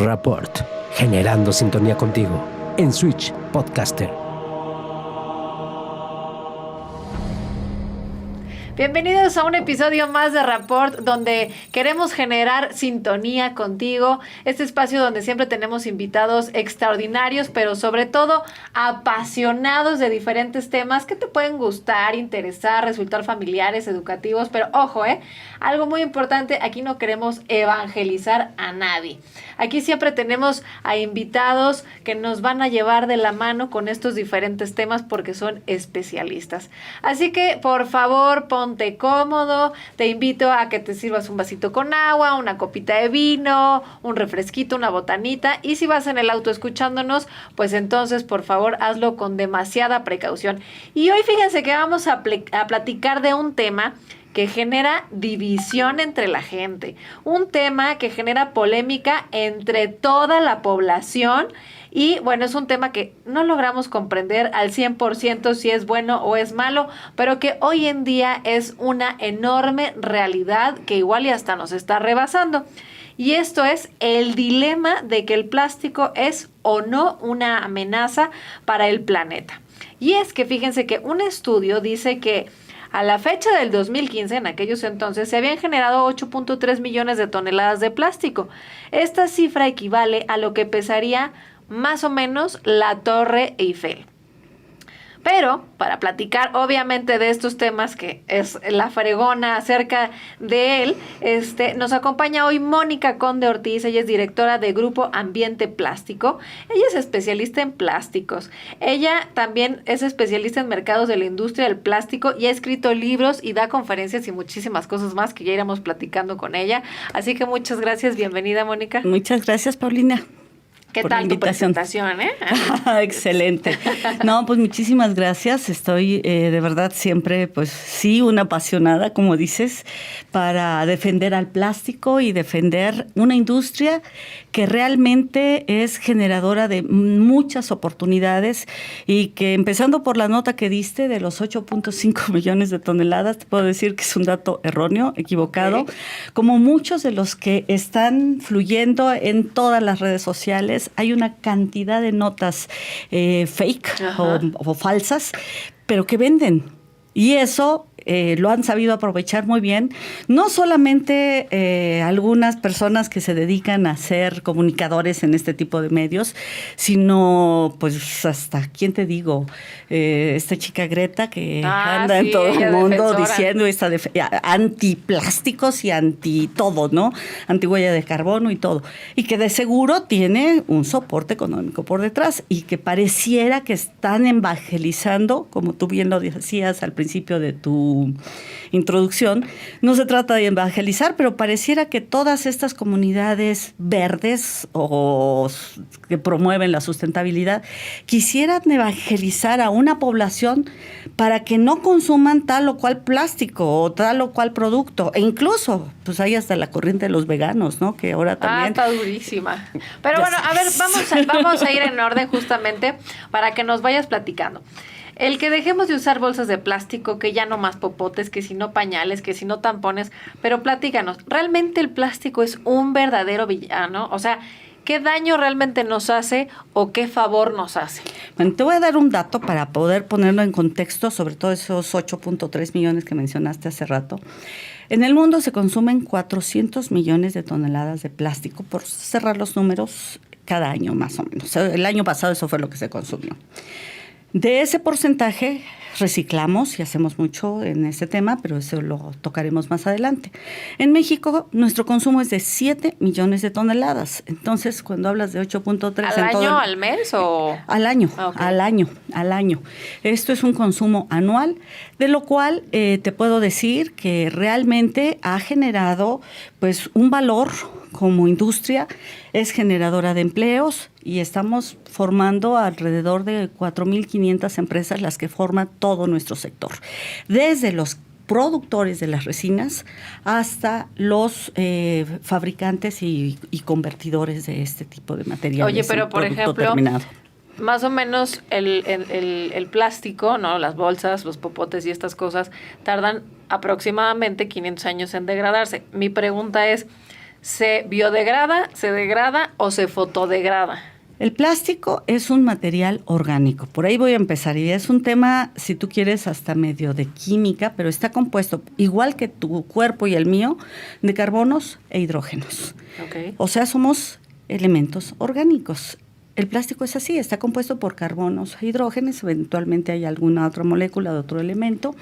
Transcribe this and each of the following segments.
Rapport, generando sintonía contigo en Switch Podcaster. Bienvenidos a un episodio más de Rapport, donde queremos generar sintonía contigo. Este espacio donde siempre tenemos invitados extraordinarios, pero sobre todo apasionados de diferentes temas que te pueden gustar, interesar, resultar familiares, educativos. Pero ojo, algo muy importante, aquí no queremos evangelizar a nadie. Aquí siempre tenemos a invitados que nos van a llevar de la mano con estos diferentes temas porque son especialistas. Así que, por favor, ponte cómodo, te invito a que te sirvas un vasito con agua, una copita de vino, un refresquito, una botanita, y si vas en el auto escuchándonos, pues entonces por favor hazlo con demasiada precaución. Y hoy fíjense que vamos a platicar de un tema que genera división entre la gente, un tema que genera polémica entre toda la población. Y bueno, es un tema que no logramos comprender al 100% si es bueno o es malo, pero que hoy en día es una enorme realidad que igual y hasta nos está rebasando. Y esto es el dilema de que el plástico es o no una amenaza para el planeta. Y es que fíjense que un estudio dice que a la fecha del 2015, en aquellos entonces, se habían generado 8.3 millones de toneladas de plástico. Esta cifra equivale a lo que pesaría más o menos la Torre Eiffel. Pero para platicar obviamente de estos temas, que es la fregona acerca de él, nos acompaña hoy Mónica Conde Ortiz. Ella es directora de Grupo Ambiente Plástico. Ella es especialista en plásticos. Ella también es especialista en mercados de la industria del plástico y ha escrito libros y da conferencias y muchísimas cosas más que ya iremos platicando con ella. Así que muchas gracias. Bienvenida, Mónica. Muchas gracias, Paulina. ¿Qué tal tu presentación, Excelente. No, pues muchísimas gracias. Estoy de verdad siempre, pues sí, una apasionada, como dices, para defender al plástico y defender una industria que realmente es generadora de muchas oportunidades y que, empezando por la nota que diste de los 8.5 millones de toneladas, te puedo decir que es un dato erróneo, equivocado, como muchos de los que están fluyendo en todas las redes sociales. Hay una cantidad de notas fake o falsas, pero que venden. Y eso lo han sabido aprovechar muy bien. No solamente algunas personas que se dedican a ser comunicadores en este tipo de medios, sino pues hasta, ¿quién te digo? Esta chica Greta que anda en todo el mundo diciendo antiplásticos y anti todo, ¿no? Antihuella de carbono y todo. Y que de seguro tiene un soporte económico por detrás y que pareciera que están evangelizando, como tú bien lo decías al principio de tu introducción. No se trata de evangelizar, pero pareciera que todas estas comunidades verdes o que promueven la sustentabilidad quisieran evangelizar a una población para que no consuman tal o cual plástico o tal o cual producto. E incluso, pues hay hasta la corriente de los veganos, ¿no? Que ahora también... está durísima. Pero bueno, a ver, vamos a ir en orden justamente para que nos vayas platicando. El que dejemos de usar bolsas de plástico, que ya no más popotes, que si no pañales, que si no tampones, pero platícanos, ¿realmente el plástico es un verdadero villano? O sea, ¿qué daño realmente nos hace o qué favor nos hace? Bueno, te voy a dar un dato para poder ponerlo en contexto, sobre todo esos 8.3 millones que mencionaste hace rato. En el mundo se consumen 400 millones de toneladas de plástico, por cerrar los números, cada año más o menos. El año pasado eso fue lo que se consumió. De ese porcentaje reciclamos y hacemos mucho en ese tema, pero eso lo tocaremos más adelante. En México, nuestro consumo es de 7 millones de toneladas. Entonces, cuando hablas de 8.3... ¿Al año, al mes o...? Al año, al año. Esto es un consumo anual, de lo cual te puedo decir que realmente ha generado pues un valor como industria, es generadora de empleos y estamos formando alrededor de 4.500 empresas las que forman todo nuestro sector. Desde los productores de las resinas hasta los fabricantes y convertidores de este tipo de materiales. Oye, pero por ejemplo, terminado. Más o menos el plástico, ¿no? Las bolsas, los popotes y estas cosas tardan aproximadamente 500 años en degradarse. Mi pregunta es, ¿Se biodegrada, se degrada o se fotodegrada? El plástico es un material orgánico, por ahí voy a empezar, y es un tema, si tú quieres, hasta medio de química, pero está compuesto, igual que tu cuerpo y el mío, de carbonos e hidrógenos. Okay. O sea, somos elementos orgánicos. El plástico es así, está compuesto por carbonos e hidrógenos, eventualmente hay alguna otra molécula de otro elemento,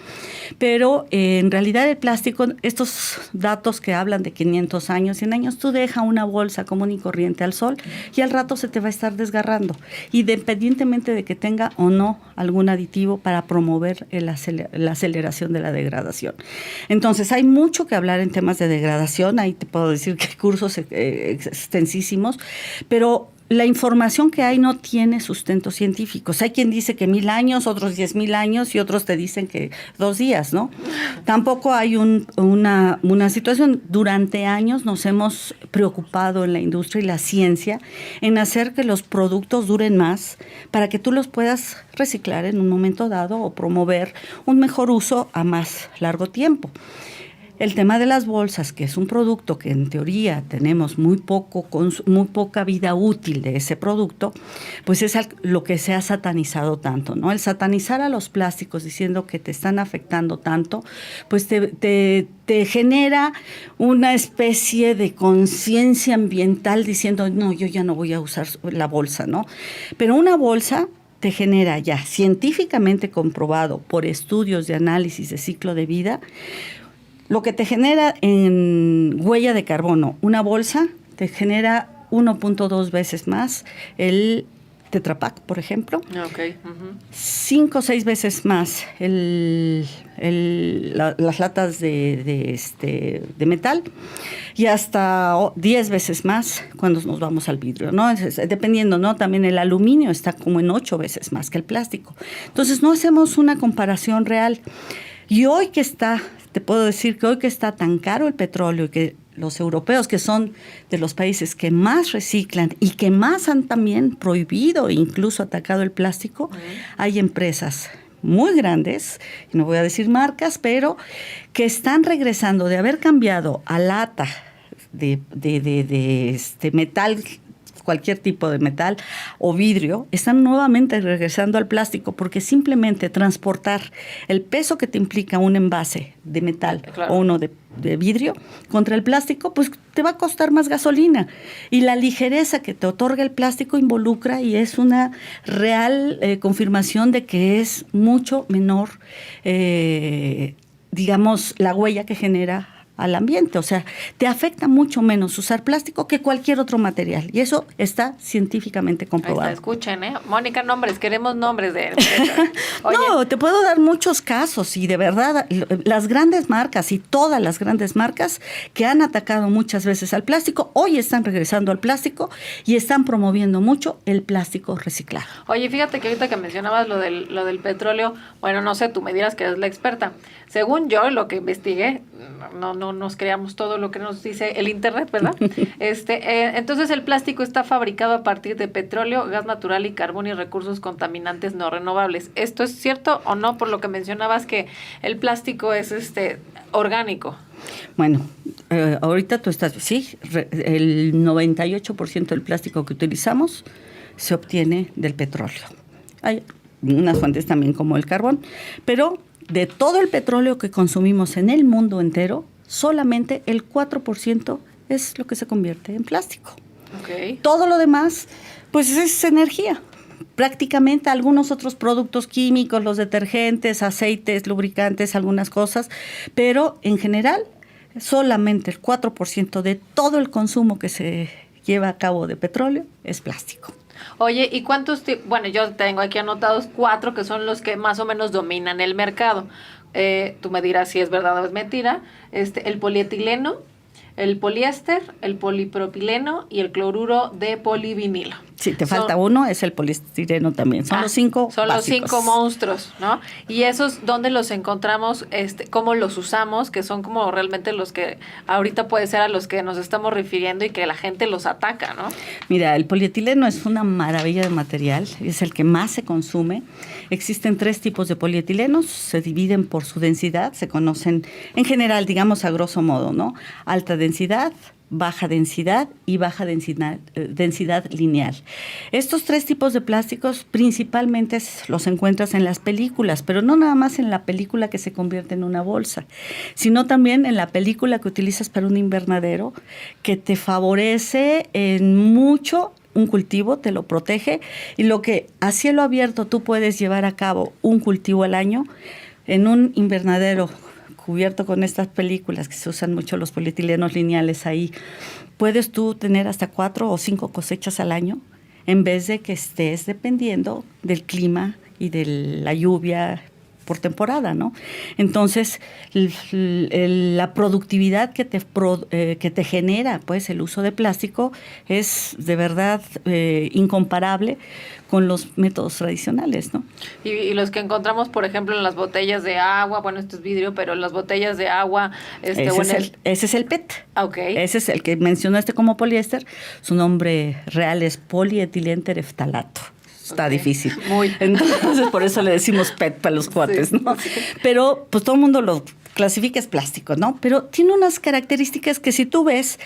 pero en realidad el plástico, estos datos que hablan de 500 años, 100 años, tú dejas una bolsa común y corriente al sol y al rato se te va a estar desgarrando, independientemente de que tenga o no algún aditivo para promover la aceleración de la degradación. Entonces, hay mucho que hablar en temas de degradación, ahí te puedo decir que hay cursos extensísimos, pero la información que hay no tiene sustentos científicos. Hay quien dice que 1000 años, otros 10,000 años y otros te dicen que 2 días, ¿no? Tampoco hay una situación. Durante años nos hemos preocupado en la industria y la ciencia en hacer que los productos duren más para que tú los puedas reciclar en un momento dado o promover un mejor uso a más largo tiempo. El tema de las bolsas, que es un producto que en teoría tenemos muy poca vida útil de ese producto, pues es lo que se ha satanizado tanto, ¿no? El satanizar a los plásticos diciendo que te están afectando tanto, pues te genera una especie de conciencia ambiental diciendo, no, yo ya no voy a usar la bolsa, ¿no? Pero una bolsa te genera ya científicamente comprobado por estudios de análisis de ciclo de vida. Lo que te genera en huella de carbono, una bolsa, te genera 1.2 veces más el Tetra Pak, por ejemplo. Okay. 5 o 6 veces más las latas de metal y hasta 10 veces más cuando nos vamos al vidrio, ¿no? Dependiendo, ¿no? También el aluminio está como en 8 veces más que el plástico. Entonces, no hacemos una comparación real. Y hoy te puedo decir que hoy que está tan caro el petróleo y que los europeos, que son de los países que más reciclan y que más han también prohibido e incluso atacado el plástico, hay empresas muy grandes, y no voy a decir marcas, pero que están regresando de haber cambiado a lata de metal, cualquier tipo de metal o vidrio, están nuevamente regresando al plástico porque simplemente transportar el peso que te implica un envase de metal o uno de vidrio contra el plástico, pues te va a costar más gasolina. Y la ligereza que te otorga el plástico involucra y es una real confirmación de que es mucho menor, digamos, la huella que genera al ambiente. O sea, te afecta mucho menos usar plástico que cualquier otro material. Y eso está científicamente comprobado. Ahí está, escuchen, ¿eh? Mónica, nombres, queremos nombres de... Oye. No, te puedo dar muchos casos y de verdad, las grandes marcas y todas las grandes marcas que han atacado muchas veces al plástico, hoy están regresando al plástico y están promoviendo mucho el plástico reciclado. Oye, fíjate que ahorita que mencionabas lo del petróleo, bueno, no sé, tú me dirás que eres la experta. Según yo, lo que investigué, no nos creamos todo lo que nos dice el internet, ¿verdad? Entonces el plástico está fabricado a partir de petróleo, gas natural y carbón y recursos contaminantes no renovables. ¿Esto es cierto o no? Por lo que mencionabas que el plástico es orgánico. Bueno, ahorita tú estás, sí, el 98% del plástico que utilizamos se obtiene del petróleo. Hay unas fuentes también como el carbón, pero de todo el petróleo que consumimos en el mundo entero, solamente el 4% es lo que se convierte en plástico. Okay. Todo lo demás, pues es energía. Prácticamente algunos otros productos químicos, los detergentes, aceites, lubricantes, algunas cosas, pero en general solamente el 4% de todo el consumo que se lleva a cabo de petróleo es plástico. Oye, ¿y cuántos bueno, yo tengo aquí anotados 4 que son los que más o menos dominan el mercado. Tú me dirás si es verdad o es mentira. El polietileno, el poliéster, el polipropileno y el cloruro de polivinilo. Sí, te falta uno, es el poliestireno también. Son los 5 Son básicos. Los 5 monstruos, ¿no? Y esos, ¿dónde los encontramos? ¿Cómo los usamos? Que son como realmente los que ahorita puede ser a los que nos estamos refiriendo y que la gente los ataca, ¿no? Mira, el polietileno es una maravilla de material, es el que más se consume. Existen 3 tipos de polietilenos, se dividen por su densidad, se conocen en general, digamos a grosso modo, ¿no? Alta densidad, baja densidad y baja densidad lineal. Estos 3 tipos de plásticos principalmente los encuentras en las películas, pero no nada más en la película que se convierte en una bolsa, sino también en la película que utilizas para un invernadero, que te favorece en mucho un cultivo, te lo protege, y lo que a cielo abierto tú puedes llevar a cabo un cultivo al año, en un invernadero cubierto con estas películas que se usan mucho los polietilenos lineales ahí, puedes tú tener hasta 4 o 5 cosechas al año, en vez de que estés dependiendo del clima y de la lluvia por temporada, ¿no? Entonces, la productividad que te genera, pues, el uso de plástico es de verdad incomparable con los métodos tradicionales, ¿no? Y los que encontramos, por ejemplo, en las botellas de agua, bueno, esto es vidrio, pero en las botellas de agua... Ese es el PET. Okay. Ese es el que mencionaste como poliéster. Su nombre real es polietilengtereftalato. Está difícil. Muy. Entonces, por eso le decimos PET para los cuates, ¿no? Sí. Pero, pues, todo el mundo lo clasifica, es plástico, ¿no? Pero tiene unas características que si tú ves...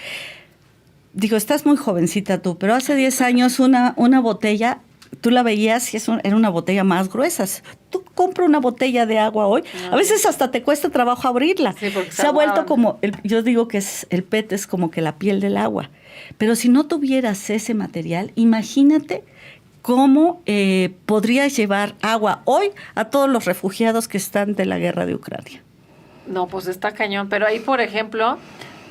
Digo, estás muy jovencita tú, pero hace 10 años una botella... Tú la veías y era una botella más gruesa. Tú compras una botella de agua hoy, a veces hasta te cuesta trabajo abrirla. Sí, se ha vuelto como, yo digo que el PET es como que la piel del agua. Pero si no tuvieras ese material, imagínate cómo podrías llevar agua hoy a todos los refugiados que están de la guerra de Ucrania. No, pues está cañón. Pero ahí, por ejemplo,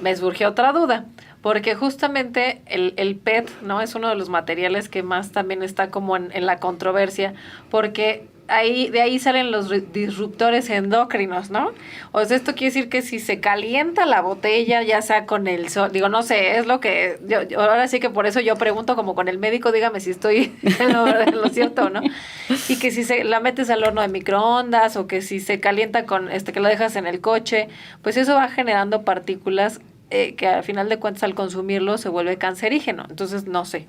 me surgió otra duda. Porque justamente el PET, ¿no? Es uno de los materiales que más también está como en la controversia, porque de ahí salen los disruptores endócrinos, ¿no? O sea, esto quiere decir que si se calienta la botella, ya sea con el sol, digo, no sé, es lo que, ahora sí que por eso yo pregunto como con el médico, dígame si estoy en lo cierto o no, y que si la metes al horno de microondas, o que si se calienta con, que lo dejas en el coche, pues eso va generando partículas que al final de cuentas al consumirlo se vuelve cancerígeno. Entonces, no sé.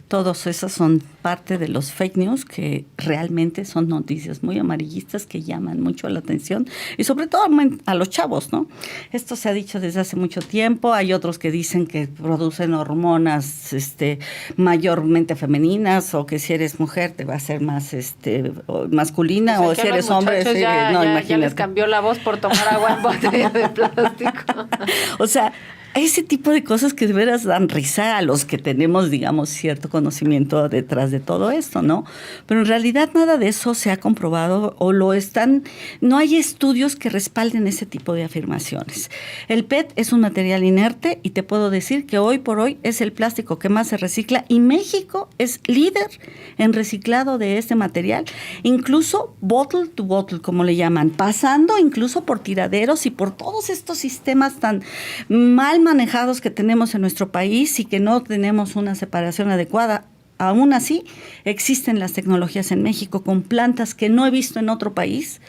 Todos esos son parte de los fake news que realmente son noticias muy amarillistas que llaman mucho la atención y sobre todo a los chavos, ¿no? Esto se ha dicho desde hace mucho tiempo. Hay otros que dicen que producen hormonas mayormente femeninas, o que si eres mujer te va a ser más masculina, o si eres hombre. Sí, ya les cambió la voz por tomar agua en botella de plástico. O sea, ese tipo de cosas que de veras dan risa a los que tenemos, digamos, cierto conocimiento detrás de todo esto, ¿no? Pero en realidad nada de eso se ha comprobado no hay estudios que respalden ese tipo de afirmaciones. El PET es un material inerte y te puedo decir que hoy por hoy es el plástico que más se recicla y México es líder en reciclado de este material, incluso bottle to bottle, como le llaman, pasando incluso por tiraderos y por todos estos sistemas tan mal manejados que tenemos en nuestro país y que no tenemos una separación adecuada. Aún así, existen las tecnologías en México con plantas que no he visto en otro país,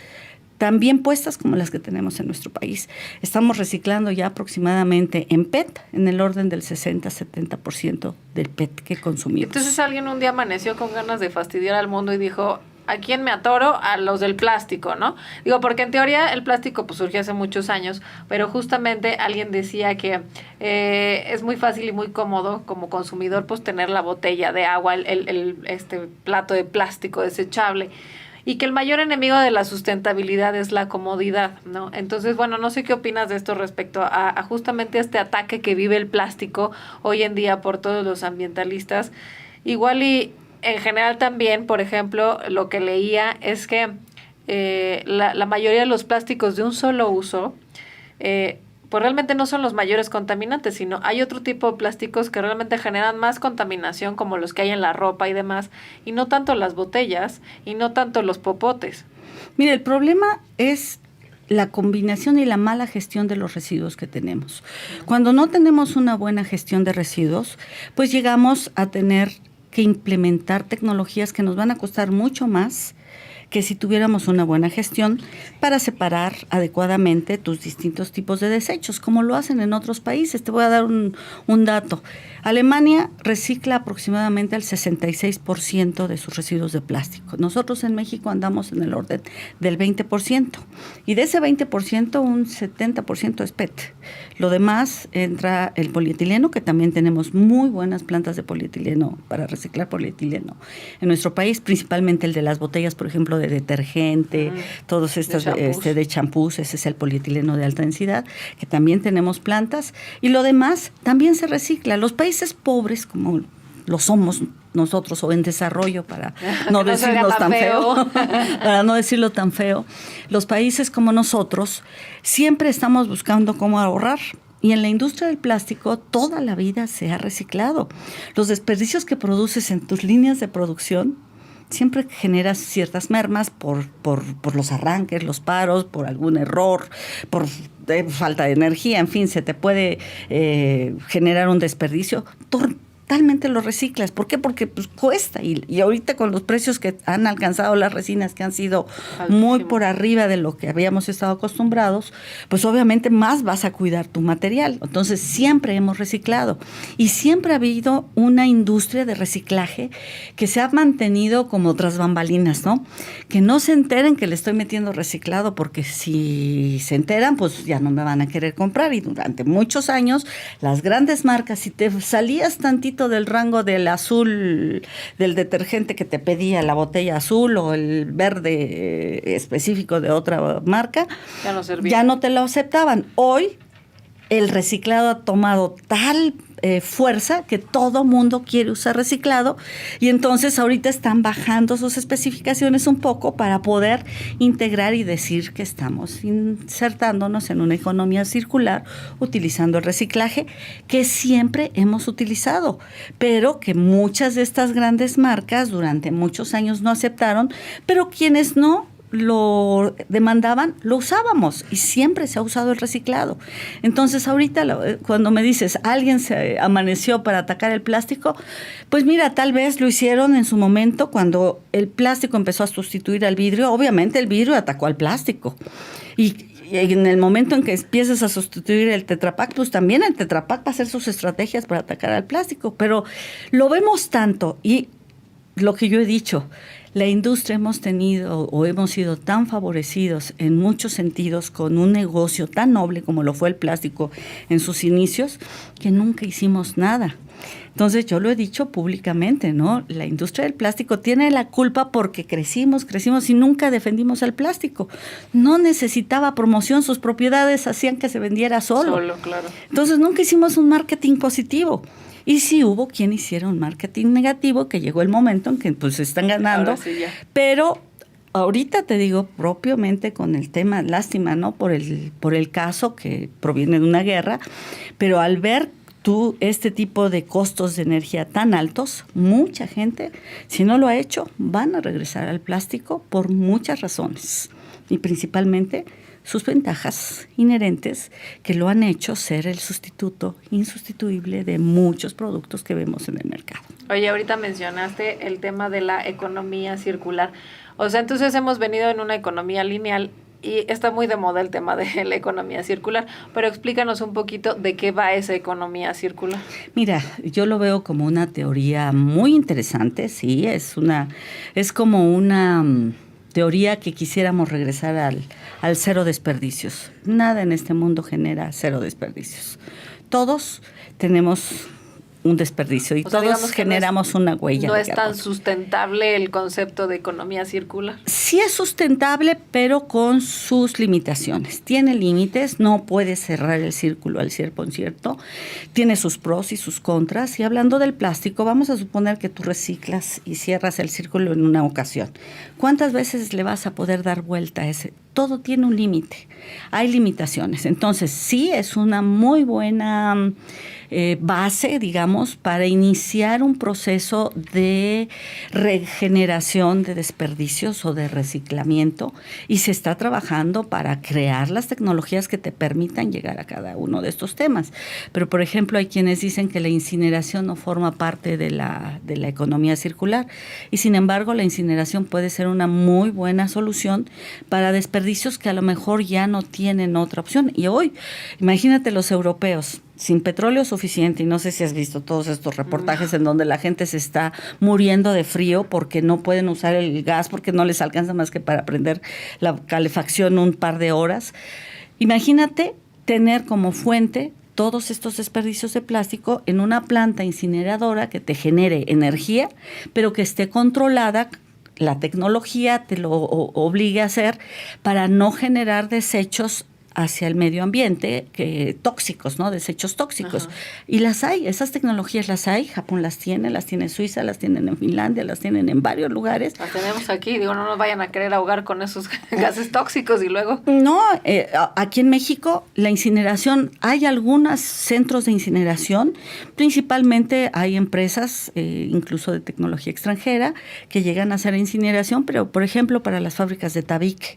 tan bien puestas como las que tenemos en nuestro país. Estamos reciclando ya aproximadamente en PET en el orden del 60-70% del PET que consumimos. Entonces alguien un día amaneció con ganas de fastidiar al mundo y dijo, ¿a quién me atoro? A los del plástico, ¿no? Digo, porque en teoría el plástico pues surgió hace muchos años, pero justamente alguien decía que es muy fácil y muy cómodo como consumidor pues tener la botella de agua, este plato de plástico desechable, y que el mayor enemigo de la sustentabilidad es la comodidad, ¿no? Entonces, bueno, no sé qué opinas de esto respecto a justamente este ataque que vive el plástico hoy en día por todos los ambientalistas. Igual y en general también, por ejemplo, lo que leía es que la mayoría de los plásticos de un solo uso, pues realmente no son los mayores contaminantes, sino hay otro tipo de plásticos que realmente generan más contaminación, como los que hay en la ropa y demás, y no tanto las botellas, y no tanto los popotes. Mira, el problema es la combinación y la mala gestión de los residuos que tenemos. Cuando no tenemos una buena gestión de residuos, pues llegamos a tener que implementar tecnologías que nos van a costar mucho más que si tuviéramos una buena gestión para separar adecuadamente tus distintos tipos de desechos, como lo hacen en otros países. Te voy a dar un dato. Alemania recicla aproximadamente el 66% de sus residuos de plástico. Nosotros en México andamos en el orden del 20%. Y de ese 20%, un 70% es PET. Lo demás entra el polietileno, que también tenemos muy buenas plantas de polietileno para reciclar polietileno en nuestro país, principalmente el de las botellas, por ejemplo, de detergente, todos estos de champús, ese es el polietileno de alta densidad, que también tenemos plantas, y lo demás también se recicla. Los países pobres, como lo somos nosotros, o en desarrollo, para no decirlo tan feo, para no decirlo tan feo, los países como nosotros siempre estamos buscando cómo ahorrar. Y en la industria del plástico toda la vida se ha reciclado. Los desperdicios que produces en tus líneas de producción siempre generas ciertas mermas por los arranques, los paros, por algún error, por falta de energía, en fin, se te puede generar un desperdicio. Totalmente lo reciclas. ¿Por qué? Porque pues, cuesta. Y ahorita con los precios que han alcanzado las resinas, que han sido muy por arriba de lo que habíamos estado acostumbrados, pues obviamente más vas a cuidar tu material. Entonces siempre hemos reciclado. Y siempre ha habido una industria de reciclaje que se ha mantenido como tras bambalinas, ¿no? Que no se enteren que le estoy metiendo reciclado, porque si se enteran, pues ya no me van a querer comprar. Y durante muchos años, las grandes marcas, si te salías tantito del rango del azul del detergente que te pedía la botella azul, o el verde específico de otra marca, ya no te lo aceptaban. Hoy el reciclado ha tomado tal fuerza que todo mundo quiere usar reciclado, y entonces ahorita están bajando sus especificaciones un poco para poder integrar y decir que estamos insertándonos en una economía circular utilizando el reciclaje que siempre hemos utilizado, pero que muchas de estas grandes marcas durante muchos años no aceptaron, pero quienes no lo demandaban, lo usábamos, y siempre se ha usado el reciclado. Entonces ahorita cuando me dices, alguien se amaneció para atacar el plástico, pues mira, tal vez lo hicieron en su momento cuando el plástico empezó a sustituir al vidrio. Obviamente el vidrio atacó al plástico, y en el momento en que empieces a sustituir el Tetra Pak, pues también el Tetra Pak va a hacer sus estrategias para atacar al plástico, pero lo vemos tanto. Y lo que yo he dicho, la industria hemos sido tan favorecidos en muchos sentidos con un negocio tan noble como lo fue el plástico en sus inicios, que nunca hicimos nada. Entonces yo lo he dicho públicamente, ¿no? La industria del plástico tiene la culpa porque crecimos y nunca defendimos el plástico. No necesitaba promoción, sus propiedades hacían que se vendiera solo. Claro. Entonces nunca hicimos un marketing positivo. Y sí hubo quien hiciera un marketing negativo, que llegó el momento en que pues están ganando. Sí, pero ahorita te digo, propiamente con el tema, lástima, ¿no? Por el caso que proviene de una guerra, pero al ver tú este tipo de costos de energía tan altos, mucha gente, si no lo ha hecho, van a regresar al plástico por muchas razones, y principalmente sus ventajas inherentes que lo han hecho ser el sustituto insustituible de muchos productos que vemos en el mercado. Oye, ahorita mencionaste el tema de la economía circular. O sea, entonces hemos venido en una economía lineal y está muy de moda el tema de la economía circular, pero explícanos un poquito de qué va esa economía circular. Mira, yo lo veo como una teoría muy interesante, sí, es como una teoría que quisiéramos regresar al cero desperdicios. Nada en este mundo genera cero desperdicios. Todos tenemos un desperdicio y todos generamos una huella. No es tan sustentable el concepto de economía circular. Sí es sustentable, pero con sus limitaciones. Tiene límites, no puede cerrar el círculo al 100%. Tiene sus pros y sus contras. Y hablando del plástico, vamos a suponer que tú reciclas y cierras el círculo en una ocasión. ¿Cuántas veces le vas a poder dar vuelta a ese? Todo tiene un límite. Hay limitaciones. Entonces, sí es una muy buena base, digamos, para iniciar un proceso de regeneración de desperdicios o de reciclamiento, y se está trabajando para crear las tecnologías que te permitan llegar a cada uno de estos temas. Pero, por ejemplo, hay quienes dicen que la incineración no forma parte de la economía circular, y sin embargo la incineración puede ser una muy buena solución para desperdicios que a lo mejor ya no tienen otra opción. Y hoy, imagínate los europeos, sin petróleo suficiente, y no sé si has visto todos estos reportajes en donde la gente se está muriendo de frío porque no pueden usar el gas, porque no les alcanza más que para prender la calefacción un par de horas. Imagínate tener como fuente todos estos desperdicios de plástico en una planta incineradora que te genere energía, pero que esté controlada. La tecnología te lo obliga a hacer para no generar desechos hacia el medio ambiente, tóxicos, ¿no? Desechos tóxicos. Ajá. Y las hay, esas tecnologías las hay, Japón las tiene en Suiza, las tienen en Finlandia, las tienen en varios lugares. Las tenemos aquí, no nos vayan a querer ahogar con esos gases tóxicos y luego... No, aquí en México la incineración, hay algunos centros de incineración, principalmente hay empresas, incluso de tecnología extranjera, que llegan a hacer incineración, pero por ejemplo para las fábricas de tabique,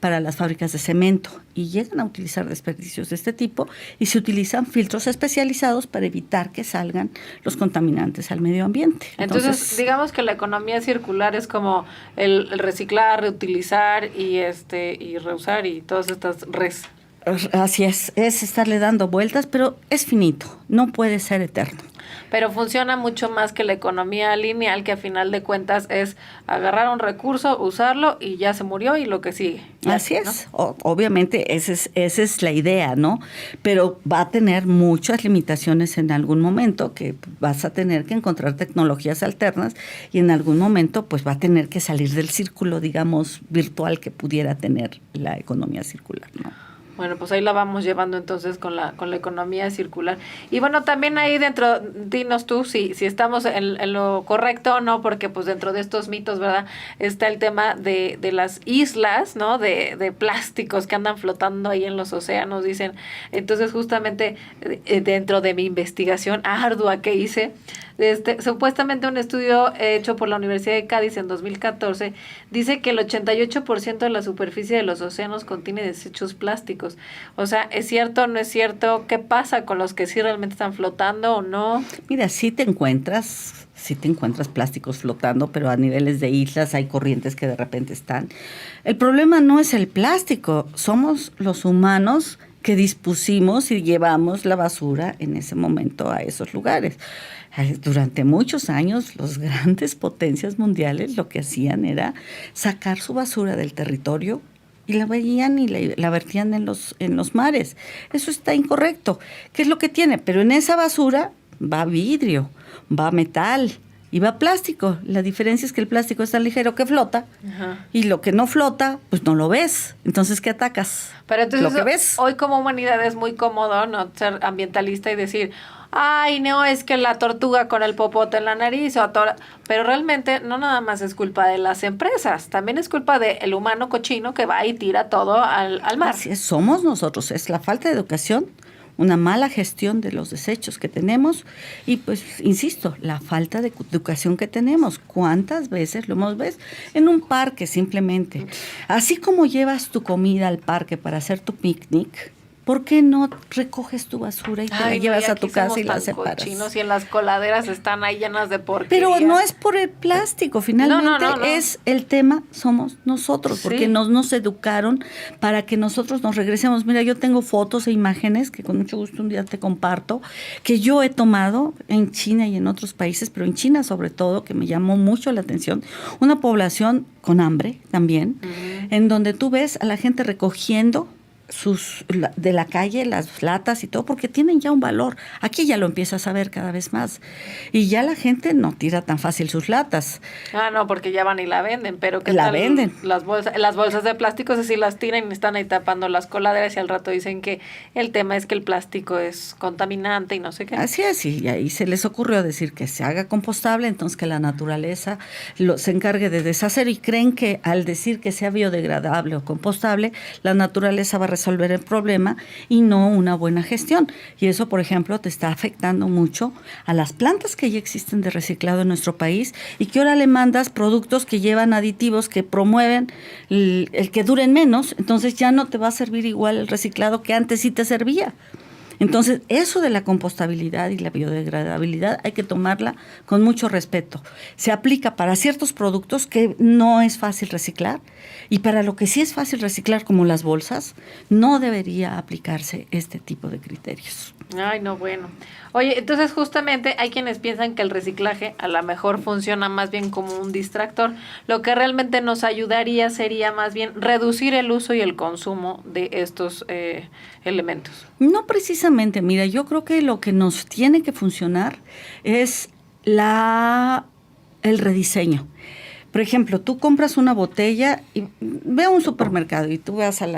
para las fábricas de cemento, y llegan a utilizar desperdicios de este tipo, y se utilizan filtros especializados para evitar que salgan los contaminantes al medio ambiente. Entonces digamos que la economía circular es como el reciclar, reutilizar y reusar y todas estas Así es estarle dando vueltas, pero es finito, no puede ser eterno. Pero funciona mucho más que la economía lineal, que a final de cuentas es agarrar un recurso, usarlo y ya se murió y lo que sigue. Así es, ¿no? Obviamente esa es la idea, ¿no? Pero va a tener muchas limitaciones en algún momento, que vas a tener que encontrar tecnologías alternas, y en algún momento pues va a tener que salir del círculo, digamos, virtual que pudiera tener la economía circular, ¿no? Bueno, pues ahí la vamos llevando entonces con la economía circular. Y bueno, también ahí dentro, dinos tú si estamos en lo correcto o no, porque pues dentro de estos mitos, ¿verdad? Está el tema de las islas, ¿no? De plásticos que andan flotando ahí en los océanos, dicen. Entonces, justamente dentro de mi investigación ardua que hice, supuestamente un estudio hecho por la Universidad de Cádiz en 2014 dice que el 88% de la superficie de los océanos contiene desechos plásticos. O sea, ¿es cierto o no es cierto? ¿Qué pasa con los que sí realmente están flotando o no? Mira, sí te encuentras plásticos flotando, pero a niveles de islas hay corrientes que de repente están. El problema no es el plástico, somos los humanos que dispusimos y llevamos la basura en ese momento a esos lugares. Durante muchos años, las grandes potencias mundiales lo que hacían era sacar su basura del territorio y la veían y la vertían en los mares. Eso está incorrecto. ¿Qué es lo que tiene? Pero en esa basura va vidrio, va metal y va plástico. La diferencia es que el plástico es tan ligero que flota. Ajá. Y lo que no flota, pues no lo ves. Entonces, ¿qué atacas? Pero entonces, lo que ves. Hoy como humanidad es muy cómodo no ser ambientalista y decir, ay, no, es que la tortuga con el popote en la nariz, pero realmente no nada más es culpa de las empresas, también es culpa del humano cochino que va y tira todo al mar. Así es, somos nosotros, es la falta de educación, una mala gestión de los desechos que tenemos y pues, insisto, la falta de educación que tenemos. ¿Cuántas veces lo hemos visto en un parque simplemente? Así como llevas tu comida al parque para hacer tu picnic, ¿por qué no recoges tu basura y te la llevas a tu casa y la separas? Cochinos y en las coladeras están ahí llenas de porquería. Pero no es por el plástico, finalmente no. Es el tema, somos nosotros, porque sí. nos educaron para que nosotros nos regresemos. Mira, yo tengo fotos e imágenes que con mucho gusto un día te comparto, que yo he tomado en China y en otros países, pero en China sobre todo, que me llamó mucho la atención, una población con hambre también, en donde tú ves a la gente recogiendo de la calle, las latas y todo, porque tienen ya un valor. Aquí ya lo empiezas a ver cada vez más. Y ya la gente no tira tan fácil sus latas. Ah, no, porque ya van y la venden, pero ¿qué la tal venden? Las bolsas de plástico, así las tiran y están ahí tapando las coladeras y al rato dicen que el tema es que el plástico es contaminante y no sé qué. Así es, y ahí se les ocurrió decir que se haga compostable, entonces que la naturaleza se encargue de deshacer, y creen que al decir que sea biodegradable o compostable, la naturaleza va a resolver el problema y no una buena gestión. Y eso, por ejemplo, te está afectando mucho a las plantas que ya existen de reciclado en nuestro país y que ahora le mandas productos que llevan aditivos que promueven el que duren menos, entonces ya no te va a servir igual el reciclado que antes sí te servía. Entonces, eso de la compostabilidad y la biodegradabilidad hay que tomarla con mucho respeto. Se aplica para ciertos productos que no es fácil reciclar y para lo que sí es fácil reciclar, como las bolsas, no debería aplicarse este tipo de criterios. Ay, no, bueno. Oye, entonces justamente hay quienes piensan que el reciclaje a lo mejor funciona más bien como un distractor. Lo que realmente nos ayudaría sería más bien reducir el uso y el consumo de estos elementos. No precisamente, mira, yo creo que lo que nos tiene que funcionar es el rediseño. Por ejemplo, tú compras una botella y ve a un supermercado y tú vas al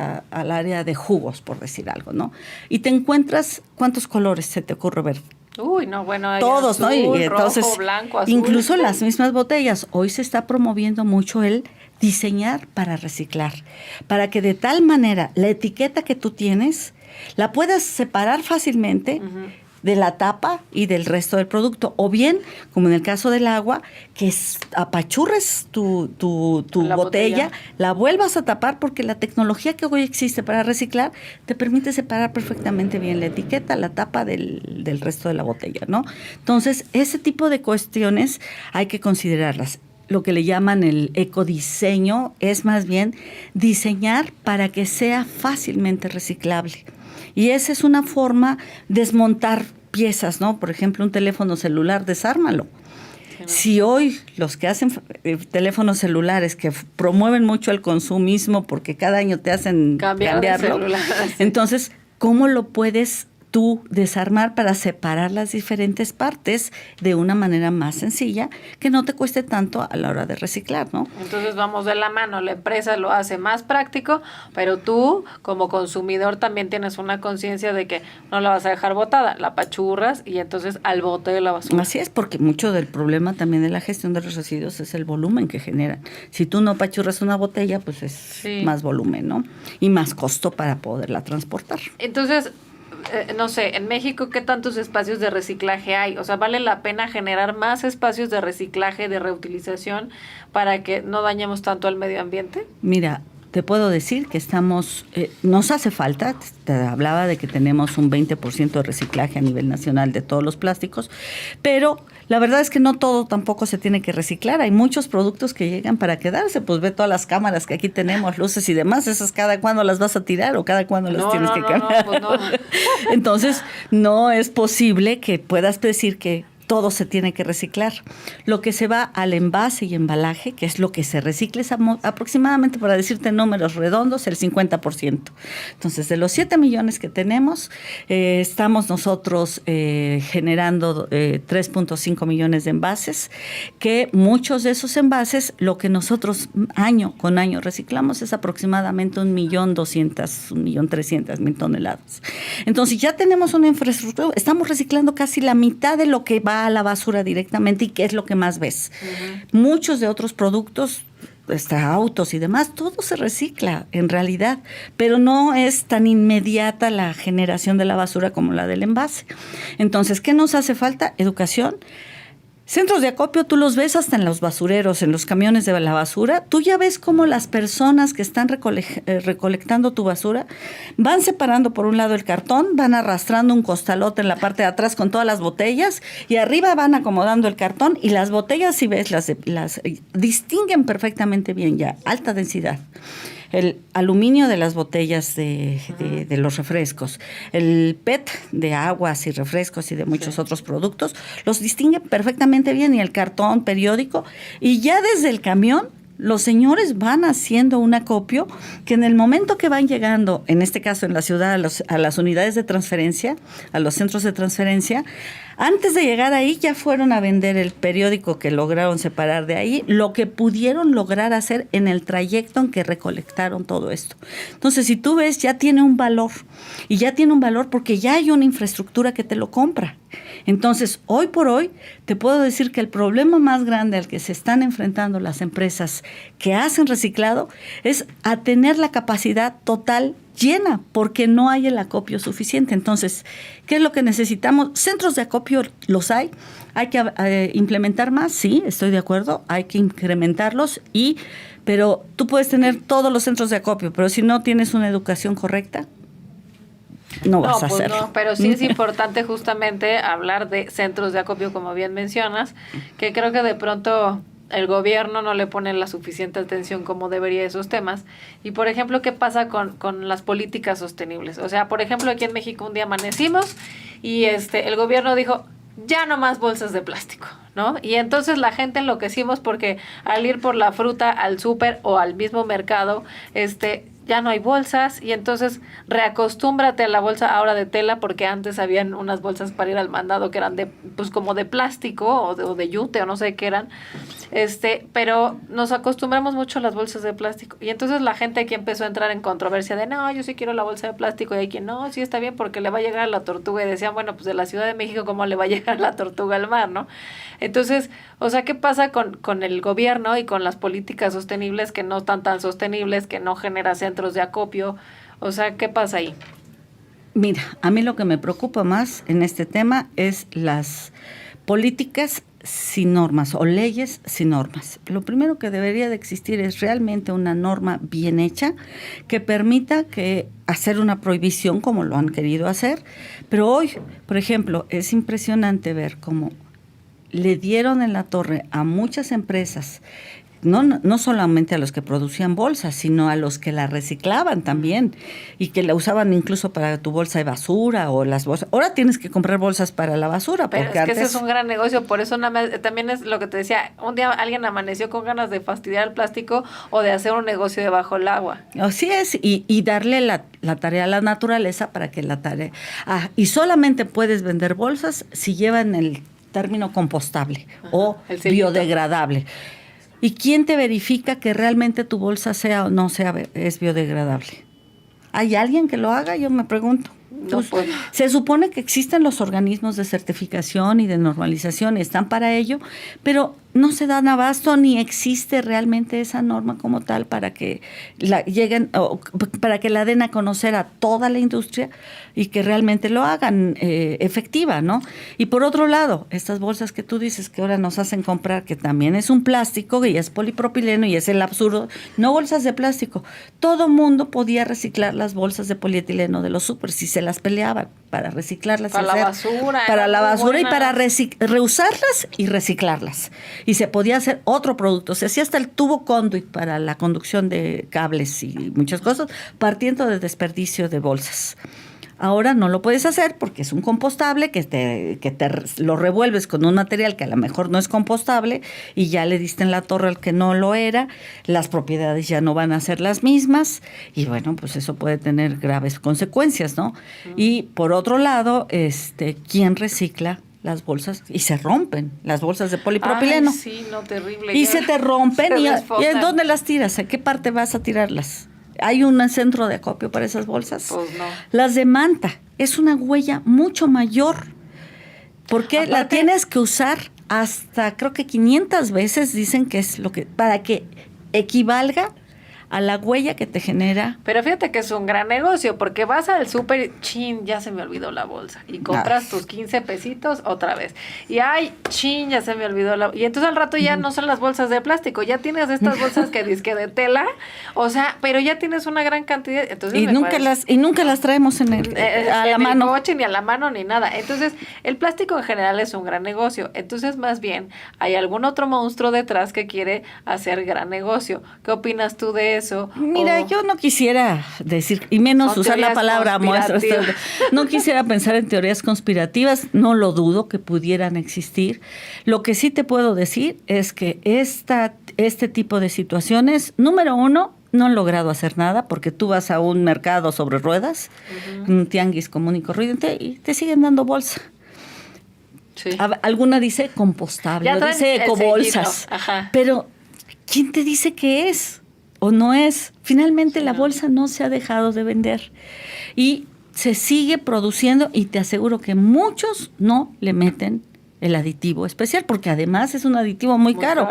área de jugos, por decir algo, ¿no? Y te encuentras, ¿cuántos colores se te ocurre ver? Uy, no, bueno, hay todos, azul, ¿no? Y entonces, rojo, blanco, azul. Incluso las mismas botellas. Hoy se está promoviendo mucho el diseñar para reciclar, para que de tal manera la etiqueta que tú tienes la puedas separar fácilmente de la tapa y del resto del producto. O bien, como en el caso del agua, que apachurres tu botella, la vuelvas a tapar, porque la tecnología que hoy existe para reciclar te permite separar perfectamente bien la etiqueta, la tapa del resto de la botella, ¿no? Entonces, ese tipo de cuestiones hay que considerarlas. Lo que le llaman el ecodiseño es más bien diseñar para que sea fácilmente reciclable. Y esa es una forma de desmontar piezas, ¿no? Por ejemplo, un teléfono celular, desármalo. Si hoy los que hacen teléfonos celulares que promueven mucho el consumismo porque cada año te hacen cambiarlo, entonces, ¿cómo lo puedes tú desarmar para separar las diferentes partes de una manera más sencilla que no te cueste tanto a la hora de reciclar, ¿no? Entonces vamos de la mano, la empresa lo hace más práctico, pero tú como consumidor también tienes una conciencia de que no la vas a dejar botada, la apachurras y entonces al bote de la basura. Así es, porque mucho del problema también de la gestión de los residuos es el volumen que generan. Si tú no apachurras una botella, pues es más volumen, ¿no? Y más costo para poderla transportar. Entonces, no sé, en México, ¿qué tantos espacios de reciclaje hay? O sea, ¿vale la pena generar más espacios de reciclaje, de reutilización, para que no dañemos tanto al medio ambiente? Mira, te puedo decir que nos hace falta, te hablaba de que tenemos un 20% de reciclaje a nivel nacional de todos los plásticos, pero la verdad es que no todo tampoco se tiene que reciclar. Hay muchos productos que llegan para quedarse, pues ve todas las cámaras que aquí tenemos, luces y demás, esas cada cuándo las vas a tirar o cada cuándo las tienes que cambiar. Pues no. Entonces, no es posible que puedas decir que todo se tiene que reciclar. Lo que se va al envase y embalaje, que es lo que se recicla, es aproximadamente, para decirte números redondos, el 50%. Entonces, de los 7 millones que tenemos, estamos nosotros generando 3.5 millones de envases, que muchos de esos envases, lo que nosotros año con año reciclamos es aproximadamente 1.200.000, 1.300.000 toneladas. Entonces, ya tenemos una infraestructura, estamos reciclando casi la mitad de lo que va a la basura directamente y qué es lo que más ves. Muchos de otros productos, autos y demás, todo se recicla en realidad, pero no es tan inmediata la generación de la basura como la del envase. Entonces, ¿qué nos hace falta? Educación. Centros de acopio, tú los ves hasta en los basureros, en los camiones de la basura. Tú ya ves cómo las personas que están recolectando tu basura van separando por un lado el cartón, van arrastrando un costalote en la parte de atrás con todas las botellas y arriba van acomodando el cartón, y las botellas, si ves, las distinguen perfectamente bien ya, alta densidad. El aluminio de las botellas de los refrescos, el PET de aguas y refrescos y de muchos otros productos, los distinguen perfectamente bien, y el cartón periódico, y ya desde el camión los señores van haciendo un acopio que en el momento que van llegando, en este caso en la ciudad, a las unidades de transferencia, a los centros de transferencia, antes de llegar ahí ya fueron a vender el periódico que lograron separar de ahí, lo que pudieron lograr hacer en el trayecto en que recolectaron todo esto. Entonces, si tú ves, ya tiene un valor, y ya tiene un valor porque ya hay una infraestructura que te lo compra. Entonces, hoy por hoy, te puedo decir que el problema más grande al que se están enfrentando las empresas que hacen reciclado es a tener la capacidad total llena, porque no hay el acopio suficiente. Entonces, ¿qué es lo que necesitamos? Centros de acopio los hay que implementar más, sí, estoy de acuerdo, hay que incrementarlos, pero tú puedes tener todos los centros de acopio, pero si no tienes una educación correcta, no vas a hacerlo. No, pero sí es importante justamente hablar de centros de acopio, como bien mencionas, que creo que de pronto el gobierno no le pone la suficiente atención como debería a esos temas. Y, por ejemplo, ¿qué pasa con las políticas sostenibles? O sea, por ejemplo, aquí en México un día amanecimos y el gobierno dijo, ya no más bolsas de plástico, ¿no? Y entonces la gente enloquecimos porque al ir por la fruta al súper o al mismo mercado, ya no hay bolsas, y entonces reacostúmbrate a la bolsa ahora de tela, porque antes habían unas bolsas para ir al mandado que eran pues como de plástico o de yute o no sé qué eran, pero nos acostumbramos mucho a las bolsas de plástico, y entonces la gente aquí empezó a entrar en controversia de no, yo sí quiero la bolsa de plástico, y hay quien no, sí está bien porque le va a llegar a la tortuga, y decían, bueno, pues de la Ciudad de México, ¿cómo le va a llegar la tortuga al mar, no? Entonces, o sea, ¿qué pasa con el gobierno y con las políticas sostenibles que no están tan sostenibles, que no genera centros de acopio? O sea, ¿qué pasa ahí? Mira, a mí lo que me preocupa más en este tema es las políticas sin normas o leyes sin normas. Lo primero que debería de existir es realmente una norma bien hecha que permita hacer una prohibición como lo han querido hacer. Pero hoy, por ejemplo, es impresionante ver cómo le dieron en la torre a muchas empresas, no solamente a los que producían bolsas, sino a los que la reciclaban también, y que la usaban incluso para tu bolsa de basura o las bolsas. Ahora tienes que comprar bolsas para la basura. Pero porque es que antes... ese es un gran negocio, por eso también es lo que te decía, un día alguien amaneció con ganas de fastidiar el plástico o de hacer un negocio debajo del agua. Así es, y darle la tarea a la naturaleza para que la tarea... y solamente puedes vender bolsas si llevan el término compostable o biodegradable. ¿Y quién te verifica que realmente tu bolsa sea o no sea es biodegradable? ¿Hay alguien que lo haga? Yo me pregunto. No puedo. Se supone que existen los organismos de certificación y de normalización, están para ello, pero no se dan abasto ni existe realmente esa norma como tal para que para que la den a conocer a toda la industria y que realmente lo hagan efectiva, ¿no? Y por otro lado, estas bolsas que tú dices que ahora nos hacen comprar, que también es un plástico y es polipropileno y es el absurdo, no bolsas de plástico. Todo mundo podía reciclar las bolsas de polietileno de los súper si se las peleaban para reciclarlas. Para la basura. Para la basura y para reusarlas y reciclarlas. Y se podía hacer otro producto. Se hacía hasta el tubo conduit para la conducción de cables y muchas cosas, partiendo de desperdicio de bolsas. Ahora no lo puedes hacer porque es un compostable que te lo revuelves con un material que a lo mejor no es compostable y ya le diste en la torre al que no lo era, las propiedades ya no van a ser las mismas y bueno, pues eso puede tener graves consecuencias, ¿no? Y por otro lado, ¿quién recicla las bolsas? Y se rompen las bolsas de polipropileno. Ay, sí, no, terrible. Y se te rompen ¿y en dónde las tiras? ¿A qué parte vas a tirarlas? ¿Hay un centro de acopio para esas bolsas? Pues no. Las de manta, es una huella mucho mayor, porque aparte, la tienes que usar hasta creo que 500 veces, dicen que es lo que para que equivalga a la huella que te genera. Pero fíjate que es un gran negocio, porque vas al súper y ya se me olvidó la bolsa. Y compras tus 15 pesitos otra vez. Y ya se me olvidó y entonces al rato ya no son las bolsas de plástico, ya tienes estas bolsas que dizque de tela, o sea, pero ya tienes una gran cantidad. Entonces nunca las traemos a la mano. En el coche, ni a la mano, ni nada. Entonces, el plástico en general es un gran negocio. Entonces, más bien, hay algún otro monstruo detrás que quiere hacer gran negocio. ¿Qué opinas tú de eso? Mira, yo no quisiera decir, y menos usar la palabra muestra, no quisiera pensar en teorías conspirativas, no lo dudo que pudieran existir. Lo que sí te puedo decir es que este tipo de situaciones, número uno, no han logrado hacer nada, porque tú vas a un mercado sobre ruedas, un tianguis común y corriente, y te siguen dando bolsa. Sí. Alguna dice compostable, dice ecobolsas, pero ¿quién te dice qué es? ¿O no es? Finalmente la bolsa no se ha dejado de vender. Y se sigue produciendo y te aseguro que muchos no le meten el aditivo especial, porque además es un aditivo muy caro.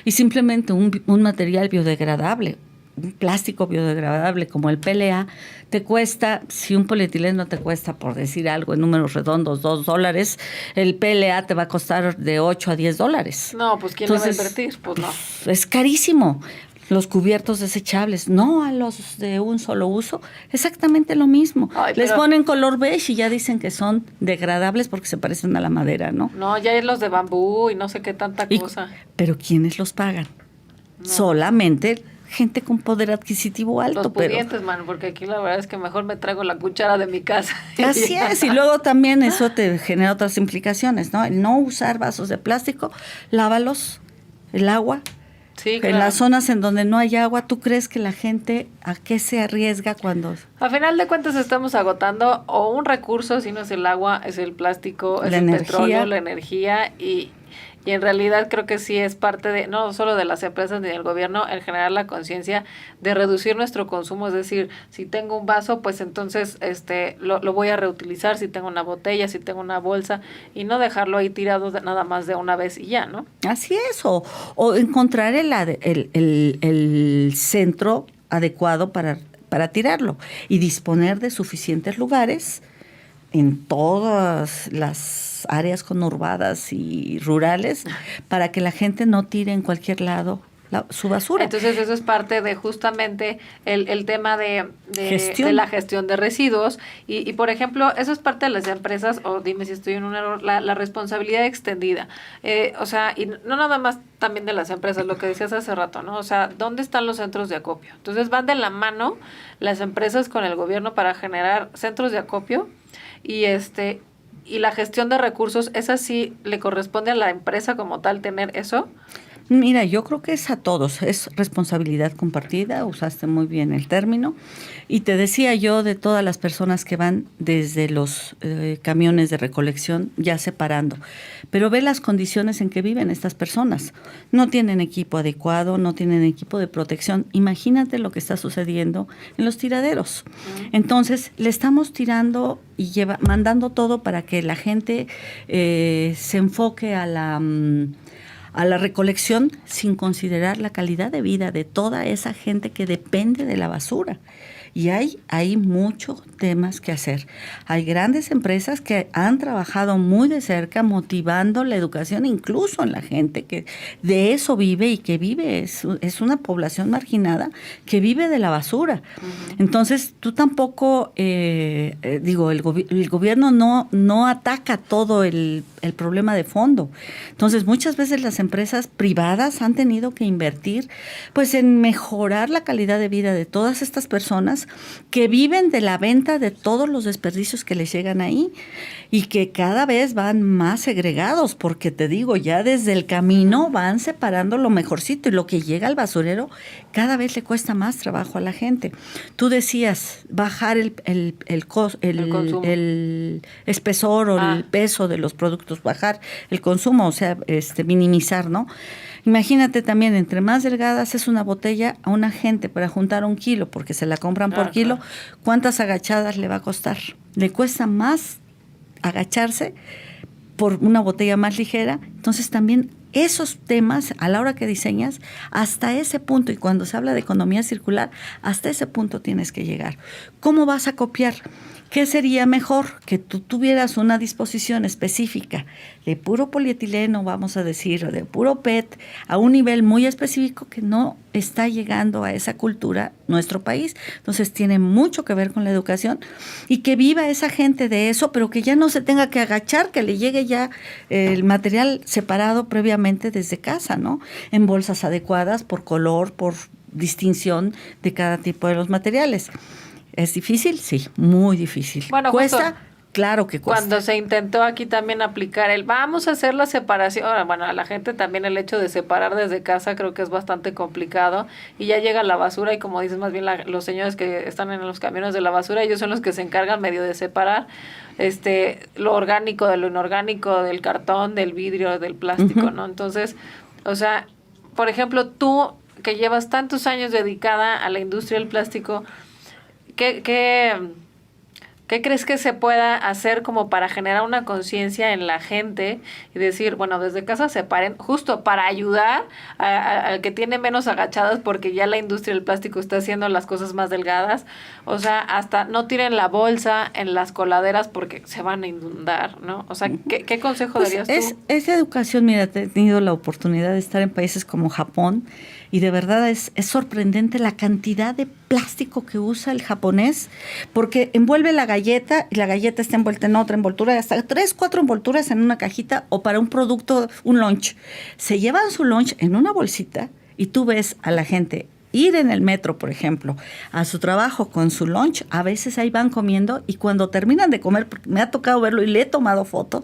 Y simplemente un material biodegradable, un plástico biodegradable como el PLA, te cuesta, si un polietileno te cuesta, por decir algo, en números redondos, $2, el PLA te va a costar de $8 a $10. No, pues ¿quién Entonces, le va a invertir? Pues no. Es carísimo. Los cubiertos desechables, no a los de un solo uso, exactamente lo mismo. Les ponen color beige y ya dicen que son degradables porque se parecen a la madera, ¿no? No, ya hay los de bambú y no sé qué tanta cosa. Pero ¿quiénes los pagan? No. Solamente gente con poder adquisitivo alto. Los pudientes, mano, porque aquí la verdad es que mejor me traigo la cuchara de mi casa. Así es, y luego también eso te genera otras implicaciones, ¿no? El no usar vasos de plástico, lávalos, el agua. Sí, claro. En las zonas en donde no hay agua, ¿tú crees que la gente a qué se arriesga cuando...? A final de cuentas estamos agotando o un recurso, si no es el agua, es el plástico, es el petróleo, la energía y en realidad creo que sí es parte de, no solo de las empresas ni del gobierno, el generar la conciencia de reducir nuestro consumo, es decir, si tengo un vaso, pues entonces lo voy a reutilizar, si tengo una botella, si tengo una bolsa, y no dejarlo ahí tirado nada más de una vez y ya, ¿no? Así es, o encontrar el centro adecuado para tirarlo y disponer de suficientes lugares en todas las áreas conurbadas y rurales para que la gente no tire en cualquier lado su basura. Entonces eso es parte de justamente el tema de la gestión de residuos y por ejemplo, eso es parte de las empresas, o dime si estoy en un error, la responsabilidad extendida. O sea, y no nada más también de las empresas, lo que decías hace rato, ¿no? O sea, ¿dónde están los centros de acopio? Entonces van de la mano las empresas con el gobierno para generar centros de acopio y la gestión de recursos, ¿esa sí le corresponde a la empresa como tal tener eso? Mira, yo creo que es a todos, es responsabilidad compartida, usaste muy bien el término, y te decía yo de todas las personas que van desde los camiones de recolección ya separando, pero ve las condiciones en que viven estas personas, no tienen equipo adecuado, no tienen equipo de protección, imagínate lo que está sucediendo en los tiraderos. Entonces, le estamos tirando y mandando todo para que la gente se enfoque a la recolección sin considerar la calidad de vida de toda esa gente que depende de la basura. Y hay muchos temas que hacer. Hay grandes empresas que han trabajado muy de cerca motivando la educación incluso en la gente que de eso vive y que vive, es una población marginada que vive de la basura. Uh-huh. Entonces, tú tampoco, el gobierno no ataca todo el problema de fondo. Entonces, muchas veces las empresas privadas han tenido que invertir pues en mejorar la calidad de vida de todas estas personas que viven de la venta de todos los desperdicios que les llegan ahí y que cada vez van más segregados, porque te digo, ya desde el camino van separando lo mejorcito y lo que llega al basurero cada vez le cuesta más trabajo a la gente. Tú decías, bajar el espesor o el peso de los productos, bajar el consumo, o sea, minimizar, ¿no? Imagínate también, entre más delgadas es una botella a una gente para juntar 1 kilo, porque se la compran por kilo, ¿cuántas agachadas le va a costar? Le cuesta más agacharse por una botella más ligera. Entonces también esos temas, a la hora que diseñas, hasta ese punto, y cuando se habla de economía circular, hasta ese punto tienes que llegar. ¿Cómo vas a copiar? ¿Qué sería mejor? Que tú tuvieras una disposición específica de puro polietileno, vamos a decir, o de puro PET, a un nivel muy específico que no está llegando a esa cultura nuestro país. Entonces tiene mucho que ver con la educación y que viva esa gente de eso, pero que ya no se tenga que agachar, que le llegue ya el material separado previamente desde casa, ¿no? En bolsas adecuadas por color, por distinción de cada tipo de los materiales. ¿Es difícil? Sí, muy difícil. Bueno, ¿cuesta? Claro que cuesta. Cuando se intentó aquí también aplicar vamos a hacer la separación, bueno, a la gente también el hecho de separar desde casa creo que es bastante complicado y ya llega la basura y como dices más bien los señores que están en los camiones de la basura, ellos son los que se encargan medio de separar lo orgánico de lo inorgánico, del cartón, del vidrio, del plástico, uh-huh. ¿no? Entonces, o sea, por ejemplo, tú que llevas tantos años dedicada a la industria del plástico, ¿Qué ¿Qué crees que se pueda hacer como para generar una conciencia en la gente y decir, bueno, desde casa separen, justo para ayudar al que tiene menos agachadas, porque ya la industria del plástico está haciendo las cosas más delgadas? O sea, hasta no tiren la bolsa en las coladeras porque se van a inundar, ¿no? O sea, ¿qué consejo darías tú? Es educación. Mira, he tenido la oportunidad de estar en países como Japón y de verdad es sorprendente la cantidad de plástico que usa el japonés, porque envuelve la galleta y la galleta está envuelta en otra envoltura, hasta 3, 4 envolturas en una cajita o para un producto, un lunch. Se llevan su lunch en una bolsita y tú ves a la gente ir en el metro, por ejemplo, a su trabajo con su lunch, a veces ahí van comiendo y cuando terminan de comer, porque me ha tocado verlo y le he tomado fotos,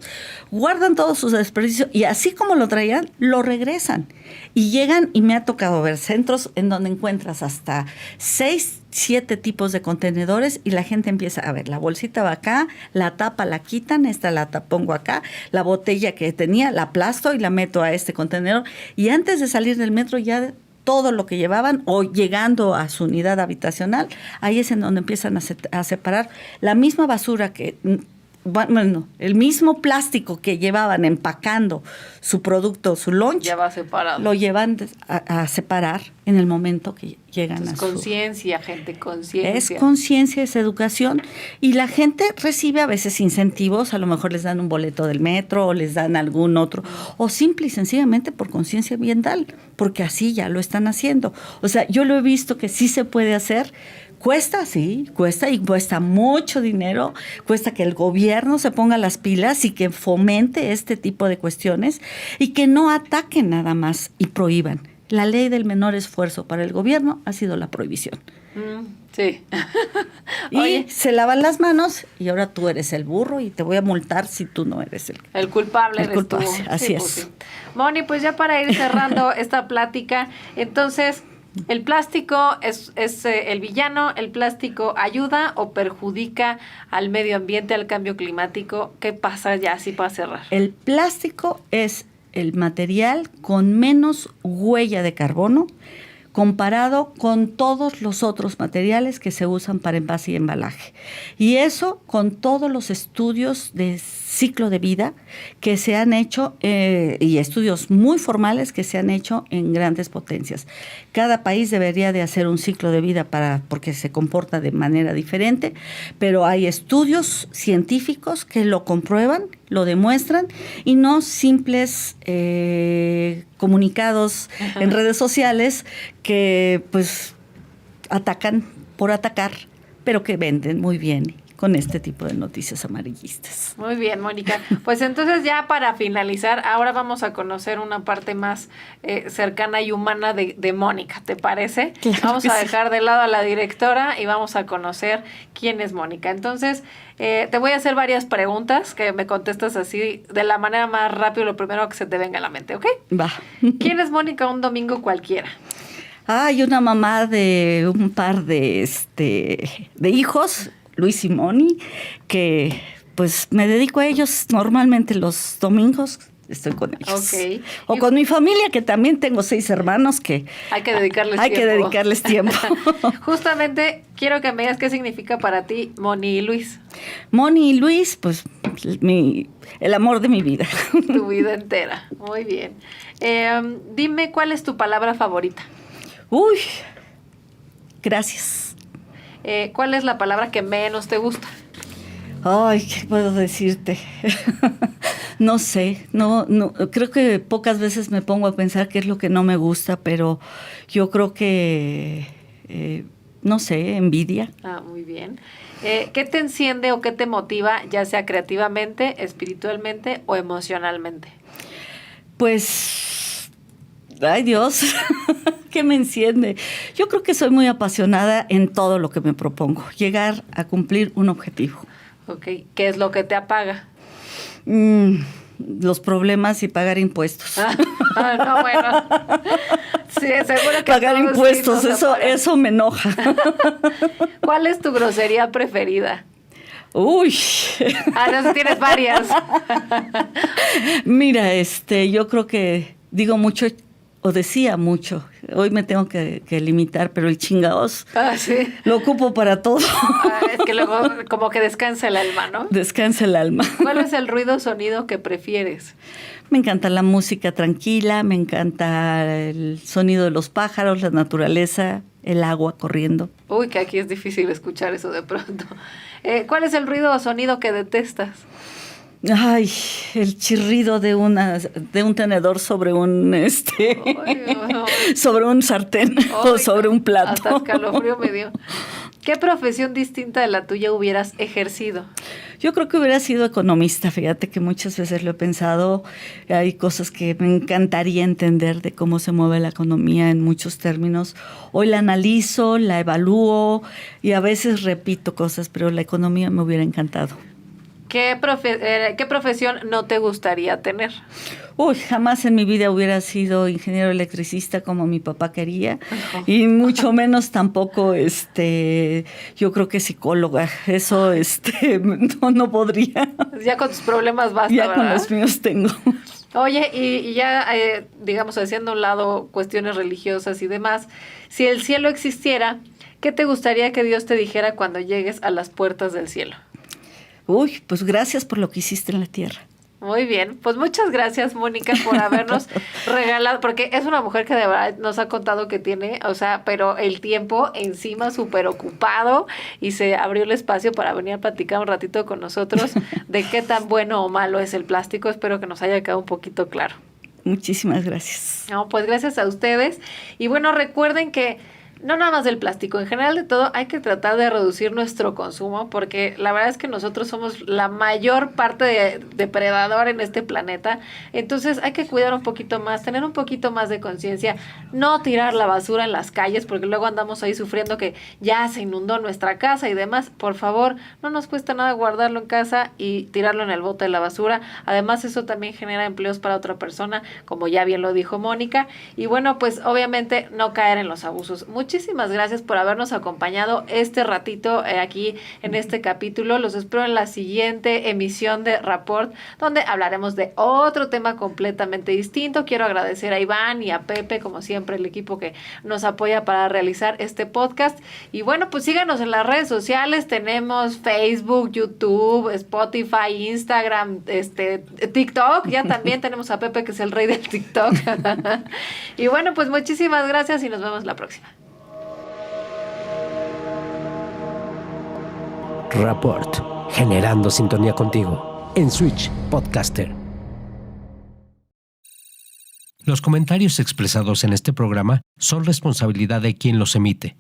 guardan todos sus desperdicios y así como lo traían, lo regresan. Y llegan, y me ha tocado ver centros en donde encuentras hasta 6, 7 tipos de contenedores y la gente empieza a ver, la bolsita va acá, la tapa la quitan, esta la pongo acá, la botella que tenía la aplasto y la meto a este contenedor y antes de salir del metro ya todo lo que llevaban o llegando a su unidad habitacional, ahí es en donde empiezan a separar la misma basura que, bueno, el mismo plástico que llevaban empacando su producto, su lunch, Ya va separado. lo llevan a separar en el momento que llegan. Entonces, a su... conciencia, gente, conciencia. Es conciencia, es educación y la gente recibe a veces incentivos, a lo mejor les dan un boleto del metro o les dan algún otro, o simple y sencillamente por conciencia ambiental, porque así ya lo están haciendo. O sea, yo lo he visto que sí se puede hacer. Cuesta, sí, cuesta y cuesta mucho dinero, cuesta que el gobierno se ponga las pilas y que fomente este tipo de cuestiones y que no ataquen nada más y prohíban. La ley del menor esfuerzo para el gobierno ha sido la prohibición. Sí. Y Oye, se lavan las manos y ahora tú eres el burro y te voy a multar si tú no eres el culpable el eres culpable, tú. así Sí, es. pues sí. Moni, pues ya para ir cerrando esta plática, entonces, ¿el plástico es el villano? ¿El plástico ayuda o perjudica al medio ambiente, al cambio climático? ¿Qué pasa ya así para cerrar? El plástico es el material con menos huella de carbono comparado con todos los otros materiales que se usan para envase y embalaje. Y eso con todos los estudios de ciclo de vida que se han hecho y estudios muy formales que se han hecho en grandes potencias. Cada país debería de hacer un ciclo de vida porque se comporta de manera diferente, pero hay estudios científicos que lo comprueban, lo demuestran y no simples comunicados en redes sociales que pues atacan por atacar, pero que venden muy bien con este tipo de noticias amarillistas. Muy bien, Mónica. Pues entonces ya para finalizar, ahora vamos a conocer una parte más cercana y humana de Mónica, ¿te parece? Claro Vamos que a sí. dejar de lado a la directora y vamos a conocer quién es Mónica. Entonces, te voy a hacer varias preguntas que me contestas así de la manera más rápida, lo primero que se te venga a la mente, ¿ok? Va. ¿Quién es Mónica un domingo cualquiera? Hay una mamá de un par de hijos, Luis y Moni, que pues me dedico a ellos normalmente los domingos, estoy con ellos. Ok. O con mi familia, que también tengo 6 hermanos que Hay que dedicarles hay tiempo. que dedicarles tiempo. Justamente quiero que me digas qué significa para ti Moni y Luis. Moni y Luis, pues el amor de mi vida. Tu vida entera. Muy bien. Dime cuál es tu palabra favorita. Uy, gracias. ¿Cuál es la palabra que menos te gusta? Ay, ¿qué puedo decirte? No sé, no, creo que pocas veces me pongo a pensar qué es lo que no me gusta, pero yo creo que, no sé, envidia. Ah, muy bien. ¿Qué te enciende o qué te motiva, ya sea creativamente, espiritualmente o emocionalmente? Pues, ay Dios, ¿qué me enciende? Yo creo que soy muy apasionada en todo lo que me propongo, llegar a cumplir un objetivo. Ok. ¿Qué es lo que te apaga? Los problemas y pagar impuestos. No, bueno. Sí, seguro que Pagar todos impuestos, sí nos apagan. eso me enoja. ¿Cuál es tu grosería preferida? Uy. No, tienes varias. Mira, yo creo que digo mucho o decía mucho. Hoy me tengo que limitar, pero el chingaos Sí. lo ocupo para todo. Es que luego como que descansa el alma, ¿no? Descansa el alma. ¿Cuál es el ruido o sonido que prefieres? Me encanta la música tranquila, me encanta el sonido de los pájaros, la naturaleza, el agua corriendo. Uy, que aquí es difícil escuchar eso de pronto. ¿Cuál es el ruido o sonido que detestas? Ay, el chirrido de un tenedor sobre un Ay, no. sobre un sartén o sobre un plato. Hasta escalofrío me dio. ¿Qué profesión distinta de la tuya hubieras ejercido? Yo creo que hubiera sido economista, fíjate que muchas veces lo he pensado, hay cosas que me encantaría entender de cómo se mueve la economía en muchos términos. Hoy la analizo, la evalúo y a veces repito cosas, pero la economía me hubiera encantado. ¿Qué profesión no te gustaría tener? Uy, jamás en mi vida hubiera sido ingeniero electricista como mi papá quería, y mucho menos tampoco, yo creo que psicóloga. Eso, no podría. Ya con tus problemas basta, Ya ¿verdad? con los míos tengo. Oye, y ya, digamos, haciendo a un lado cuestiones religiosas y demás, si el cielo existiera, ¿qué te gustaría que Dios te dijera cuando llegues a las puertas del cielo? Uy, pues gracias por lo que hiciste en la tierra. Muy bien, pues muchas gracias, Mónica, por habernos regalado, porque es una mujer que de verdad nos ha contado que tiene, o sea, pero el tiempo encima súper ocupado, y se abrió el espacio para venir a platicar un ratito con nosotros de qué tan bueno o malo es el plástico. Espero que nos haya quedado un poquito claro. Muchísimas gracias. No, pues gracias a ustedes. Y bueno, recuerden que no nada más del plástico, en general de todo, hay que tratar de reducir nuestro consumo, porque la verdad es que nosotros somos la mayor parte de depredador en este planeta. Entonces hay que cuidar un poquito más, tener un poquito más de conciencia, no tirar la basura en las calles, porque luego andamos ahí sufriendo que ya se inundó nuestra casa y demás. Por favor, no nos cuesta nada guardarlo en casa y tirarlo en el bote de la basura. Además, eso también genera empleos para otra persona, como ya bien lo dijo Mónica. Y bueno, pues obviamente no caer en los abusos. Muchísimas gracias por habernos acompañado este ratito aquí en este capítulo. Los espero en la siguiente emisión de Rapport, donde hablaremos de otro tema completamente distinto. Quiero agradecer a Iván y a Pepe, como siempre, el equipo que nos apoya para realizar este podcast. Y bueno, pues síganos en las redes sociales. Tenemos Facebook, YouTube, Spotify, Instagram, TikTok. Ya también tenemos a Pepe, que es el rey del TikTok. Y bueno, pues muchísimas gracias y nos vemos la próxima. Rapport, generando sintonía contigo en Switch Podcaster. Los comentarios expresados en este programa son responsabilidad de quien los emite